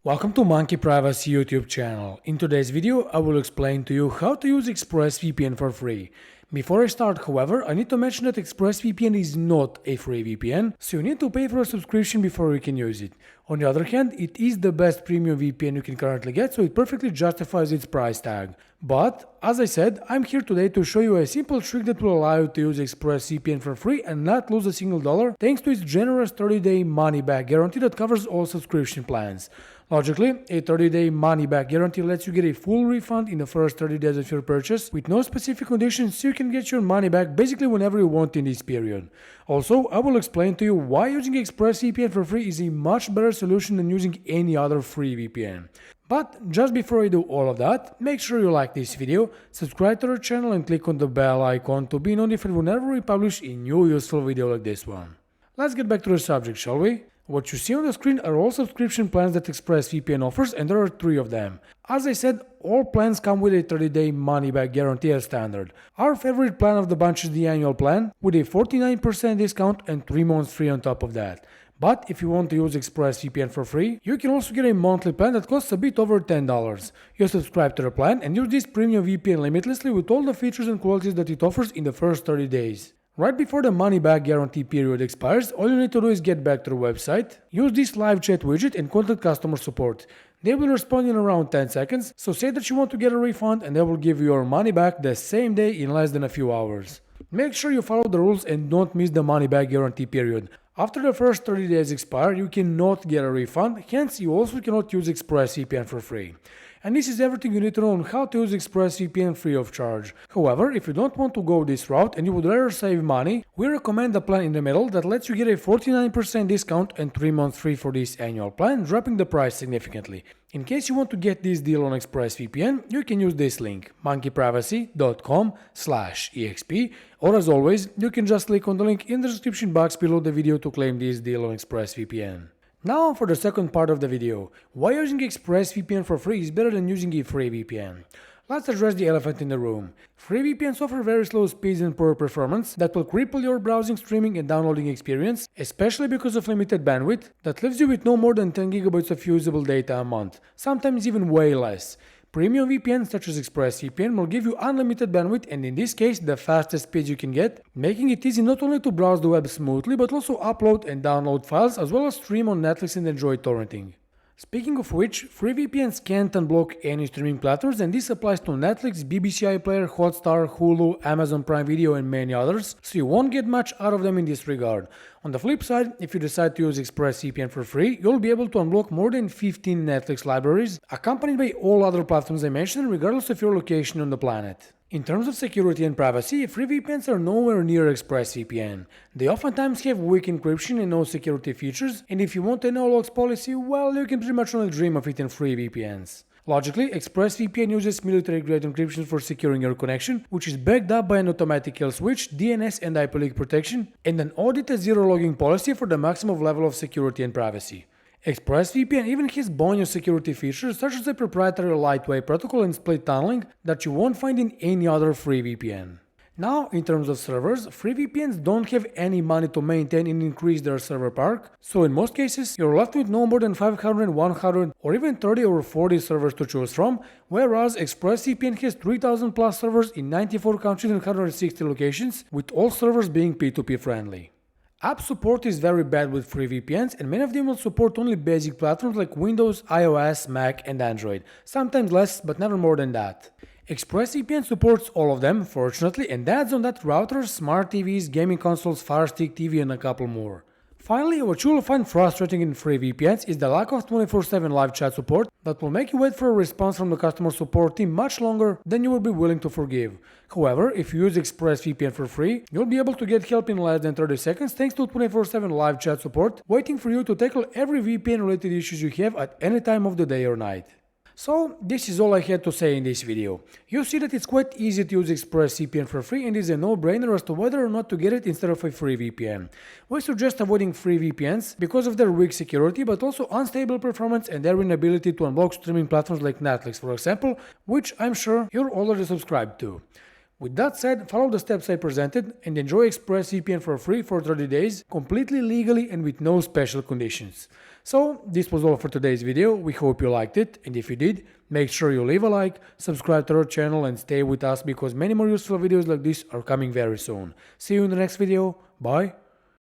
Welcome to Monkey Privacy YouTube channel. In today's video, I will explain to you how to use ExpressVPN for free. Before I start, however, I need to mention that ExpressVPN is not a free VPN, so you need to pay for a subscription before you can use it. On the other hand, it is the best premium VPN you can currently get, so it perfectly justifies its price tag. But, as I said, I'm here today to show you a simple trick that will allow you to use ExpressVPN for free and not lose a single dollar thanks to its generous 30-day money-back guarantee that covers all subscription plans. Logically, a 30-day money-back guarantee lets you get a full refund in the first 30 days of your purchase with no specific conditions, so you can get your money back basically whenever you want in this period. Also, I will explain to you why using ExpressVPN for free is a much better solution than using any other free VPN. But just before I do all of that, make sure you like this video, subscribe to our channel and click on the bell icon to be notified whenever we publish a new useful video like this one. Let's get back to the subject, shall we? What you see on the screen are all subscription plans that ExpressVPN offers, and there are 3 of them. As I said, all plans come with a 30-day money-back guarantee as standard. Our favorite plan of the bunch is the annual plan, with a 49% discount and 3 months free on top of that. But if you want to use ExpressVPN for free, you can also get a monthly plan that costs a bit over $10. You subscribe to the plan and use this premium VPN limitlessly with all the features and qualities that it offers in the first 30 days. Right before the money-back guarantee period expires, all you need to do is get back to the website, use this live chat widget and contact customer support. They will respond in around 10 seconds, so say that you want to get a refund and they will give you your money back the same day in less than a few hours. Make sure you follow the rules and don't miss the money-back guarantee period. After the first 30 days expire, you cannot get a refund, hence you also cannot use ExpressVPN for free. And this is everything you need to know on how to use ExpressVPN free of charge. However, if you don't want to go this route and you would rather save money, we recommend the plan in the middle that lets you get a 49% discount and 3 months free for this annual plan, dropping the price significantly. In case you want to get this deal on ExpressVPN, you can use this link, monkeyprivacy.com/exp, or as always, you can just click on the link in the description box below the video to claim this deal on ExpressVPN. Now for the second part of the video, why using ExpressVPN for free is better than using a free VPN. Let's address the elephant in the room. Free VPNs offer very slow speeds and poor performance that will cripple your browsing, streaming and downloading experience, especially because of limited bandwidth that leaves you with no more than 10 GB of usable data a month, sometimes even way less. Premium VPNs such as ExpressVPN will give you unlimited bandwidth and in this case the fastest speeds you can get, making it easy not only to browse the web smoothly but also upload and download files as well as stream on Netflix and enjoy torrenting. Speaking of which, free VPNs can't unblock any streaming platforms and this applies to Netflix, BBC iPlayer, Hotstar, Hulu, Amazon Prime Video and many others, so you won't get much out of them in this regard. On the flip side, if you decide to use ExpressVPN for free, you'll be able to unblock more than 15 Netflix libraries, accompanied by all other platforms I mentioned regardless of your location on the planet. In terms of security and privacy, free VPNs are nowhere near ExpressVPN. They oftentimes have weak encryption and no security features, and if you want a no-logs policy, well, you can pretty much only dream of it in free VPNs. Logically, ExpressVPN uses military-grade encryption for securing your connection, which is backed up by an automatic kill switch, DNS and IP leak protection, and an audited zero-logging policy for the maximum level of security and privacy. ExpressVPN even has bonus security features such as the proprietary lightweight protocol and split tunneling that you won't find in any other free VPN. Now, in terms of servers, free VPNs don't have any money to maintain and increase their server park, so in most cases, you're left with no more than 500, 100 or even 30 or 40 servers to choose from, whereas ExpressVPN has 3000 plus servers in 94 countries and 160 locations, with all servers being P2P friendly. App support is very bad with free VPNs and many of them will support only basic platforms like Windows, iOS, Mac and Android, sometimes less but never more than that. ExpressVPN supports all of them, fortunately, and adds on that routers, smart TVs, gaming consoles, Fire Stick TV and a couple more. Finally, what you will find frustrating in free VPNs is the lack of 24/7 live chat support that will make you wait for a response from the customer support team much longer than you will be willing to forgive. However, if you use ExpressVPN for free, you'll be able to get help in less than 30 seconds thanks to 24/7 live chat support waiting for you to tackle every VPN related issues you have at any time of the day or night. So, this is all I had to say in this video. You see that it's quite easy to use ExpressVPN for free and is a no-brainer as to whether or not to get it instead of a free VPN. We suggest avoiding free VPNs because of their weak security but also unstable performance and their inability to unblock streaming platforms like Netflix for example, which I'm sure you're already subscribed to. With that said, follow the steps I presented and enjoy ExpressVPN for free for 30 days, completely legally and with no special conditions. So, this was all for today's video. We hope you liked it, and if you did, make sure you leave a like, subscribe to our channel and stay with us because many more useful videos like this are coming very soon. See you in the next video. Bye.